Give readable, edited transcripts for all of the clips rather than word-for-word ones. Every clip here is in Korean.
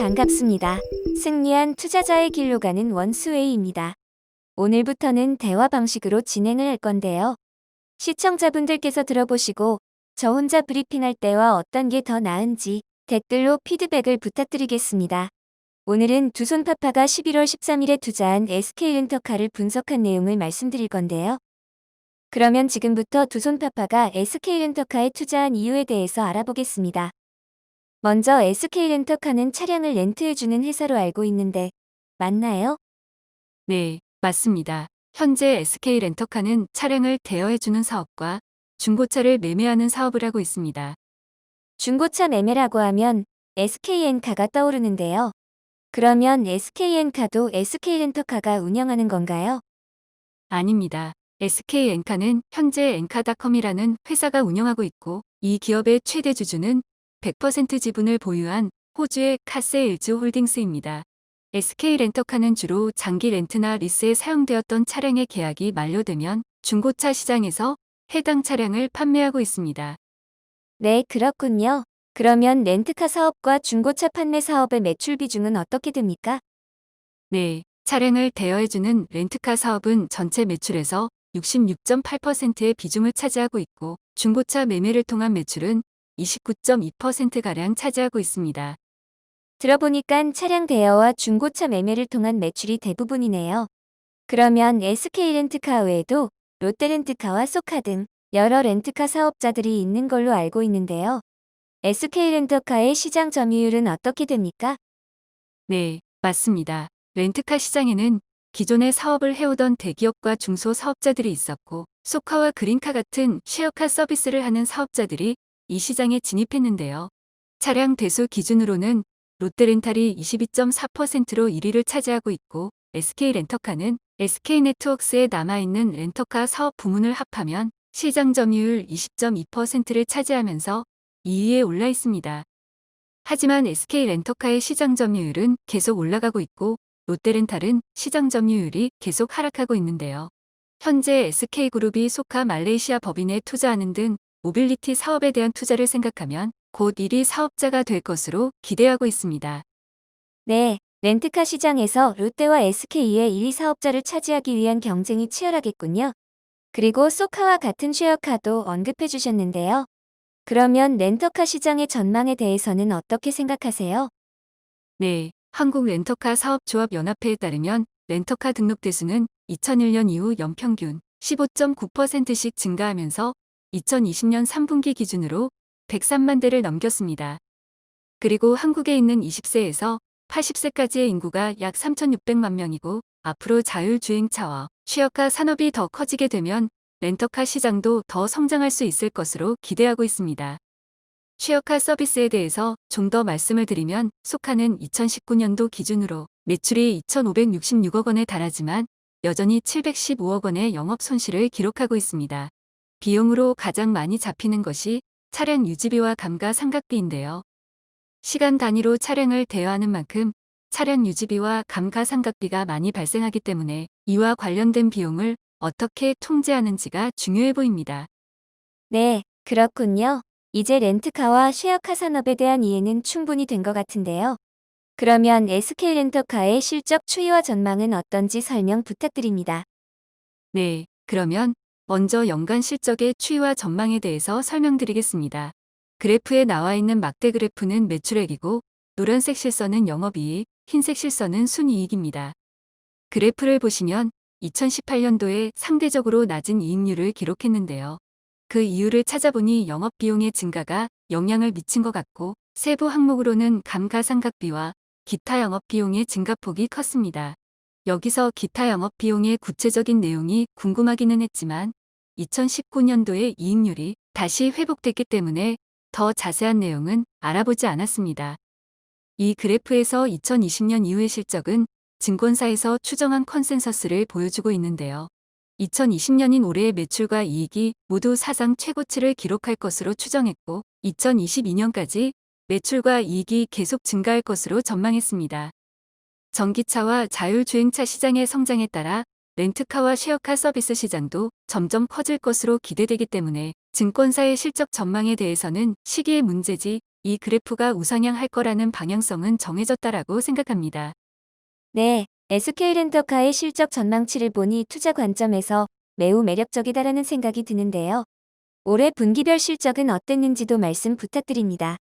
반갑습니다. 승리한 투자자의 길로 가는 원스웨이입니다. 오늘부터는 대화 방식으로 진행을 할 건데요. 시청자분들께서 들어보시고 저 혼자 브리핑할 때와 어떤 게 더 나은지 댓글로 피드백을 부탁드리겠습니다. 오늘은 두손파파가 11월 13일에 투자한 SK렌터카를 분석한 내용을 말씀드릴 건데요. 그러면 지금부터 두손파파가 SK렌터카에 투자한 이유에 대해서 알아보겠습니다. 먼저 SK렌터카는 차량을 렌트해주는 회사로 알고 있는데 맞나요? 네, 맞습니다. 현재 SK렌터카는 차량을 대여해주는 사업과 중고차를 매매하는 사업을 하고 있습니다. 중고차 매매라고 하면 SK엔카가 떠오르는데요. 그러면 SK엔카도 SK렌터카가 운영하는 건가요? 아닙니다. SK엔카는 현재 엔카닷컴이라는 회사가 운영하고 있고, 이 기업의 최대 주주는 100% 지분을 보유한 호주의 카세일즈 홀딩스입니다. SK렌터카는 주로 장기 렌트나 리스에 사용되었던 차량의 계약이 만료되면 중고차 시장에서 해당 차량을 판매하고 있습니다. 네, 그렇군요. 그러면 렌트카 사업과 중고차 판매 사업의 매출 비중은 어떻게 됩니까? 네, 차량을 대여해주는 렌트카 사업은 전체 매출에서 66.8%의 비중을 차지하고 있고, 중고차 매매를 통한 매출은 29.2%가량 차지하고 있습니다. 들어보니깐 차량 대여와 중고차 매매를 통한 매출이 대부분이네요. 그러면 SK렌트카 외에도 롯데렌트카와 소카 등 여러 렌트카 사업자들이 있는 걸로 알고 있는데요. SK렌터카의 시장 점유율은 어떻게 됩니까? 네, 맞습니다. 렌트카 시장에는 기존의 사업을 해오던 대기업과 중소사업자들이 있었고, 소카와 그린카 같은 쉐어카 서비스를 하는 사업자들이 이 시장에 진입했는데요. 차량 대수 기준으로는 롯데렌탈이 22.4%로 1위를 차지하고 있고, SK렌터카는 SK네트워크스에 남아있는 렌터카 사업 부문을 합하면 시장 점유율 20.2%를 차지하면서 2위에 올라 있습니다. 하지만 SK렌터카의 시장 점유율은 계속 올라가고 있고, 롯데렌탈은 시장 점유율이 계속 하락하고 있는데요. 현재 SK그룹이 소카 말레이시아 법인에 투자하는 등 모빌리티 사업에 대한 투자를 생각하면 곧 1위 사업자가 될 것으로 기대하고 있습니다. 네, 렌트카 시장에서 롯데와 SK의 1위 사업자를 차지하기 위한 경쟁이 치열하겠군요. 그리고 소카와 같은 쉐어카도 언급해 주셨는데요. 그러면 렌터카 시장의 전망에 대해서는 어떻게 생각하세요? 네, 한국렌터카사업조합연합회에 따르면 렌터카 등록 대수는 2001년 이후 연평균 15.9%씩 증가하면서 2020년 3분기 기준으로 103만 대를 넘겼습니다. 그리고 한국에 있는 20세에서 80세까지의 인구가 약 3,600만 명이고, 앞으로 자율주행차와 쉐어카 산업이 더 커지게 되면 렌터카 시장도 더 성장할 수 있을 것으로 기대하고 있습니다. 쉐어카 서비스에 대해서 좀 더 말씀을 드리면, 소카는 2019년도 기준으로 매출이 2,566억 원에 달하지만 여전히 715억 원의 영업 손실을 기록하고 있습니다. 비용으로 가장 많이 잡히는 것이 차량 유지비와 감가상각비인데요. 시간 단위로 차량을 대여하는 만큼 차량 유지비와 감가상각비가 많이 발생하기 때문에 이와 관련된 비용을 어떻게 통제하는지가 중요해 보입니다. 네, 그렇군요. 이제 렌트카와 쉐어카 산업에 대한 이해는 충분히 된 것 같은데요. 그러면 SK렌터카의 실적 추이와 전망은 어떤지 설명 부탁드립니다. 네, 그러면 먼저 연간 실적의 추이와 전망에 대해서 설명드리겠습니다. 그래프에 나와 있는 막대 그래프는 매출액이고, 노란색 실선은 영업이익, 흰색 실선은 순이익입니다. 그래프를 보시면 2018년도에 상대적으로 낮은 이익률을 기록했는데요. 그 이유를 찾아보니 영업비용의 증가가 영향을 미친 것 같고, 세부 항목으로는 감가상각비와 기타 영업비용의 증가폭이 컸습니다. 여기서 기타 영업비용의 구체적인 내용이 궁금하기는 했지만 2019년도의 이익률이 다시 회복됐기 때문에 더 자세한 내용은 알아보지 않았습니다. 이 그래프에서 2020년 이후의 실적은 증권사에서 추정한 컨센서스를 보여주고 있는데요. 2020년인 올해의 매출과 이익이 모두 사상 최고치를 기록할 것으로 추정했고, 2022년까지 매출과 이익이 계속 증가할 것으로 전망했습니다. 전기차와 자율주행차 시장의 성장에 따라 렌트카와 쉐어카 서비스 시장도 점점 커질 것으로 기대되기 때문에 증권사의 실적 전망에 대해서는 시기의 문제지 이 그래프가 우상향할 거라는 방향성은 정해졌다라고 생각합니다. 네, SK렌터카의 실적 전망치를 보니 투자 관점에서 매우 매력적이다라는 생각이 드는데요. 올해 분기별 실적은 어땠는지도 말씀 부탁드립니다.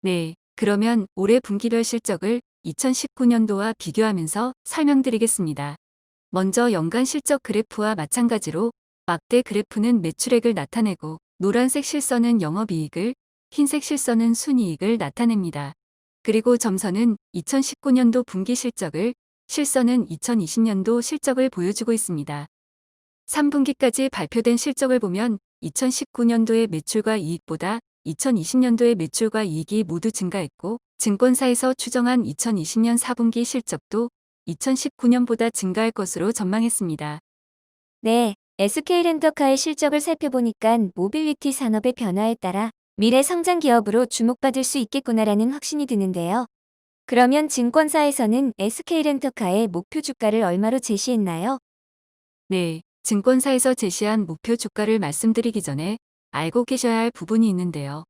네, 그러면 올해 분기별 실적을 2019년도와 비교하면서 설명드리겠습니다. 먼저 연간 실적 그래프와 마찬가지로 막대 그래프는 매출액을 나타내고 노란색 실선은 영업이익을, 흰색 실선은 순이익을 나타냅니다. 그리고 점선은 2019년도 분기 실적을, 실선은 2020년도 실적을 보여주고 있습니다. 3분기까지 발표된 실적을 보면 2019년도의 매출과 이익보다 2020년도의 매출과 이익이 모두 증가했고, 증권사에서 추정한 2020년 4분기 실적도 2019년보다 증가할 것으로 전망했습니다. 네, SK렌터카의 실적을 살펴보니까 모빌리티 산업의 변화에 따라 미래 성장 기업으로 주목받을 수 있겠구나라는 확신이 드는데요. 그러면 증권사에서는 SK렌터카의 목표 주가를 얼마로 제시했나요? 네, 증권사에서 제시한 목표 주가를 말씀드리기 전에 알고 계셔야 할 부분이 있는데요.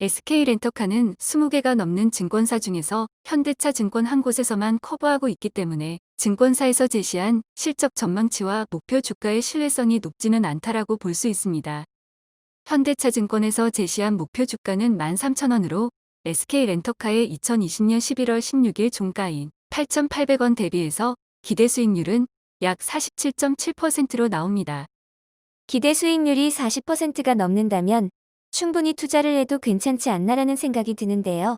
SK렌터카는 20개가 넘는 증권사 중에서 현대차 증권 한 곳에서만 커버하고 있기 때문에 증권사에서 제시한 실적 전망치와 목표 주가의 신뢰성이 높지는 않다라고 볼 수 있습니다. 현대차 증권에서 제시한 목표 주가는 13,000원으로 SK렌터카의 2020년 11월 16일 종가인 8,800원 대비해서 기대 수익률은 약 47.7%로 나옵니다. 기대 수익률이 40%가 넘는다면 충분히 투자를 해도 괜찮지 않나라는 생각이 드는데요.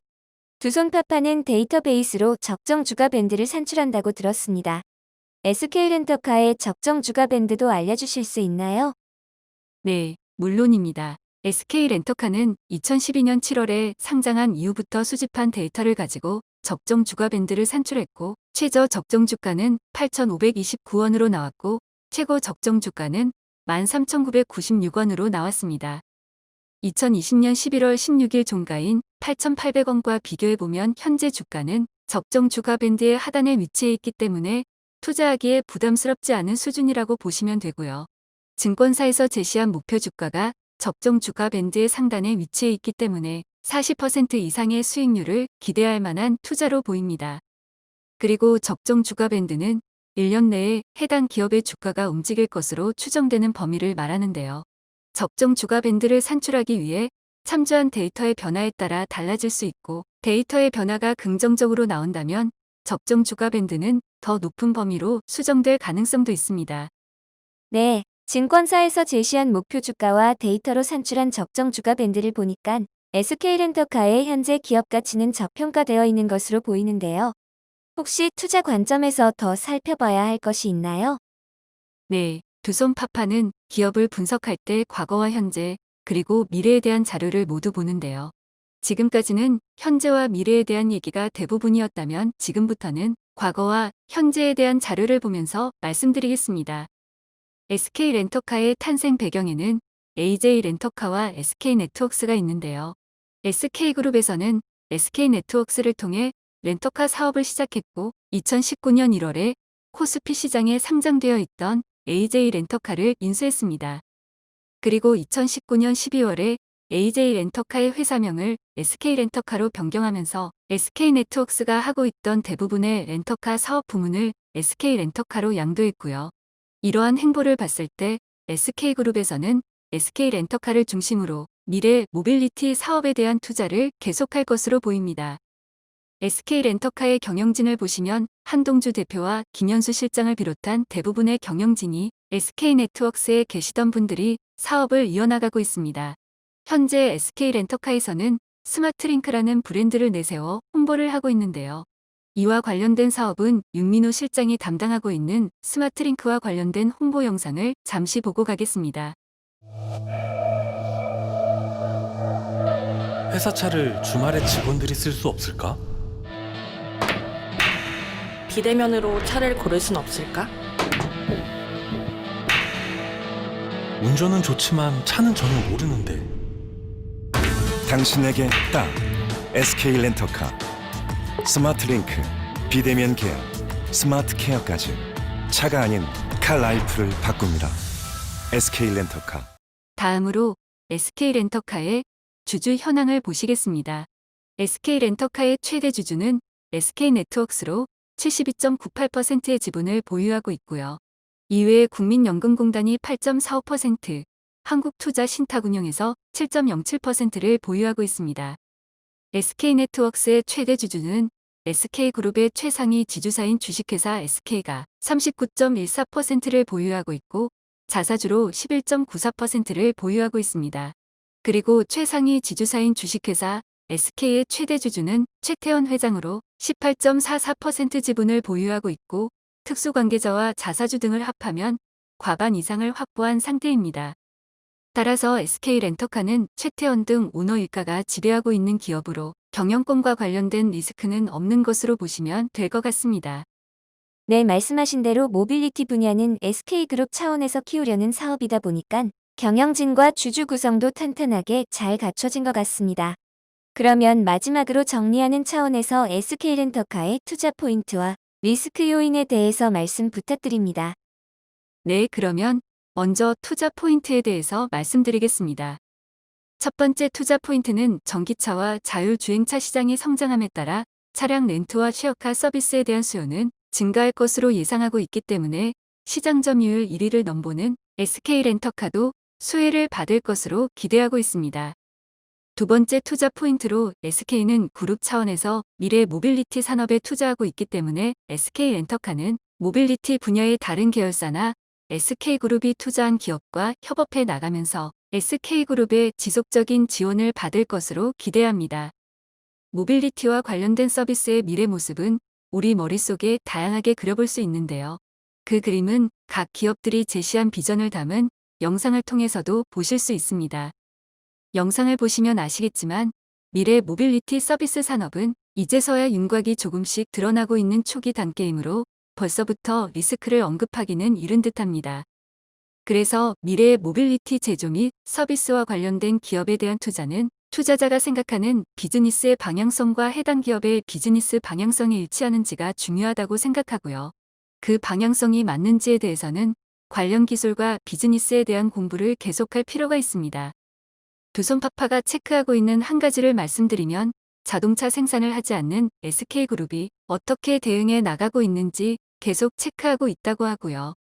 두손파파는 데이터베이스로 적정 주가 밴드를 산출한다고 들었습니다. SK렌터카의 적정 주가 밴드도 알려주실 수 있나요? 네, 물론입니다. SK렌터카는 2012년 7월에 상장한 이후부터 수집한 데이터를 가지고 적정 주가 밴드를 산출했고, 최저 적정 주가는 8,529원으로 나왔고, 최고 적정 주가는 13,996원으로 나왔습니다. 2020년 11월 16일 종가인 8,800원과 비교해보면 현재 주가는 적정 주가 밴드의 하단에 위치해 있기 때문에 투자하기에 부담스럽지 않은 수준이라고 보시면 되고요. 증권사에서 제시한 목표 주가가 적정 주가 밴드의 상단에 위치해 있기 때문에 40% 이상의 수익률을 기대할 만한 투자로 보입니다. 그리고 적정 주가 밴드는 1년 내에 해당 기업의 주가가 움직일 것으로 추정되는 범위를 말하는데요. 적정 주가 밴드를 산출하기 위해 참조한 데이터의 변화에 따라 달라질 수 있고, 데이터의 변화가 긍정적으로 나온다면 적정 주가 밴드는 더 높은 범위로 수정될 가능성도 있습니다. 네, 증권사에서 제시한 목표 주가와 데이터로 산출한 적정 주가 밴드를 보니까 SK렌터카의 현재 기업 가치는 저평가되어 있는 것으로 보이는데요. 혹시 투자 관점에서 더 살펴봐야 할 것이 있나요? 네, 두손파파는 기업을 분석할 때 과거와 현재, 그리고 미래에 대한 자료를 모두 보는데요. 지금까지는 현재와 미래에 대한 얘기가 대부분이었다면 지금부터는 과거와 현재에 대한 자료를 보면서 말씀드리겠습니다. SK렌터카의 탄생 배경에는 AJ렌터카와 SK네트워크스가 있는데요. SK그룹에서는 SK네트워크스를 통해 렌터카 사업을 시작했고, 2019년 1월에 코스피 시장에 상장되어 있던 AJ렌터카를 인수했습니다. 그리고 2019년 12월에 AJ렌터카의 회사명을 SK렌터카로 변경하면서 SK네트워크스가 하고 있던 대부분의 렌터카 사업 부문을 SK렌터카로 양도했고요. 이러한 행보를 봤을 때 SK그룹에서는 SK렌터카를 중심으로 미래 모빌리티 사업에 대한 투자를 계속할 것으로 보입니다. SK렌터카의 경영진을 보시면 한동주 대표와 김현수 실장을 비롯한 대부분의 경영진이 SK네트워크스에 계시던 분들이 사업을 이어나가고 있습니다. 현재 SK렌터카에서는 스마트링크라는 브랜드를 내세워 홍보를 하고 있는데요. 이와 관련된 사업은 윤민호 실장이 담당하고 있는 스마트링크와 관련된 홍보 영상을 잠시 보고 가겠습니다. 회사 차를 주말에 직원들이 쓸 수 없을까? 비대면으로 차를 고를 순 없을까? 운전은 좋지만 차는 전혀 모르는데. 당신에게 딱 SK렌터카 스마트링크 비대면 계약 스마트 케어까지 차가 아닌 칼라이프를 바꿉니다. SK렌터카. 다음으로 SK렌터카의 주주 현황을 보시겠습니다. SK 렌터카의 최대 주주는 SK네트워크스로 72.98%의 지분을 보유하고 있고요. 이외에 국민연금공단이 8.45%, 한국투자신탁운용에서 7.07%를 보유하고 있습니다. SK네트워크스의 최대 주주는 SK그룹의 최상위 지주사인 주식회사 SK가 39.14%를 보유하고 있고 자사주로 11.94%를 보유하고 있습니다. 그리고 최상위 지주사인 주식회사 SK의 최대 주주는 최태원 회장으로 18.44% 지분을 보유하고 있고 특수관계자와 자사주 등을 합하면 과반 이상을 확보한 상태입니다. 따라서 SK렌터카는 최태원 등 오너 일가가 지배하고 있는 기업으로 경영권과 관련된 리스크는 없는 것으로 보시면 될 것 같습니다. 네, 말씀하신 대로 모빌리티 분야는 SK그룹 차원에서 키우려는 사업이다 보니까 경영진과 주주 구성도 탄탄하게 잘 갖춰진 것 같습니다. 그러면 마지막으로 정리하는 차원에서 SK렌터카의 투자 포인트와 리스크 요인에 대해서 말씀 부탁드립니다. 네, 그러면 먼저 투자 포인트에 대해서 말씀드리겠습니다. 첫 번째 투자 포인트는 전기차와 자율주행차 시장의 성장함에 따라 차량 렌트와 쉐어카 서비스에 대한 수요는 증가할 것으로 예상하고 있기 때문에 시장 점유율 1위를 넘보는 SK렌터카도 수혜를 받을 것으로 기대하고 있습니다. 두 번째 투자 포인트로 SK는 그룹 차원에서 미래 모빌리티 산업에 투자하고 있기 때문에 SK렌터카는 모빌리티 분야의 다른 계열사나 SK그룹이 투자한 기업과 협업해 나가면서 SK그룹의 지속적인 지원을 받을 것으로 기대합니다. 모빌리티와 관련된 서비스의 미래 모습은 우리 머릿속에 다양하게 그려볼 수 있는데요. 그 그림은 각 기업들이 제시한 비전을 담은 영상을 통해서도 보실 수 있습니다. 영상을 보시면 아시겠지만 미래 모빌리티 서비스 산업은 이제서야 윤곽이 조금씩 드러나고 있는 초기 단계이므로 벌써부터 리스크를 언급하기는 이른 듯합니다. 그래서 미래의 모빌리티 제조 및 서비스와 관련된 기업에 대한 투자는 투자자가 생각하는 비즈니스의 방향성과 해당 기업의 비즈니스 방향성이 일치하는지가 중요하다고 생각하고요. 그 방향성이 맞는지에 대해서는 관련 기술과 비즈니스에 대한 공부를 계속할 필요가 있습니다. 두손파파가 체크하고 있는 한 가지를 말씀드리면 자동차 생산을 하지 않는 SK그룹이 어떻게 대응해 나가고 있는지 계속 체크하고 있다고 하고요.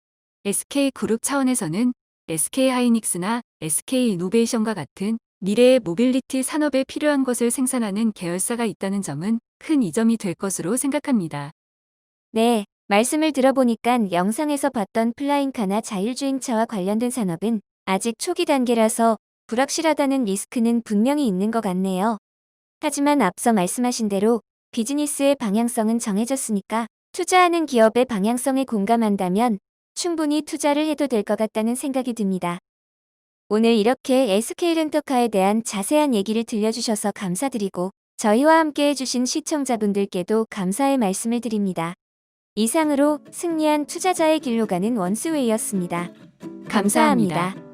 SK그룹 차원에서는 SK하이닉스나 SK이노베이션과 같은 미래의 모빌리티 산업에 필요한 것을 생산하는 계열사가 있다는 점은 큰 이점이 될 것으로 생각합니다. 네, 말씀을 들어보니까 영상에서 봤던 플라잉카나 자율주행차와 관련된 산업은 아직 초기 단계라서 불확실하다는 리스크는 분명히 있는 것 같네요. 하지만 앞서 말씀하신 대로 비즈니스의 방향성은 정해졌으니까 투자하는 기업의 방향성에 공감한다면 충분히 투자를 해도 될 것 같다는 생각이 듭니다. 오늘 이렇게 SK렌터카에 대한 자세한 얘기를 들려주셔서 감사드리고 저희와 함께 해주신 시청자분들께도 감사의 말씀을 드립니다. 이상으로 승리한 투자자의 길로 가는 원스웨이였습니다. 감사합니다.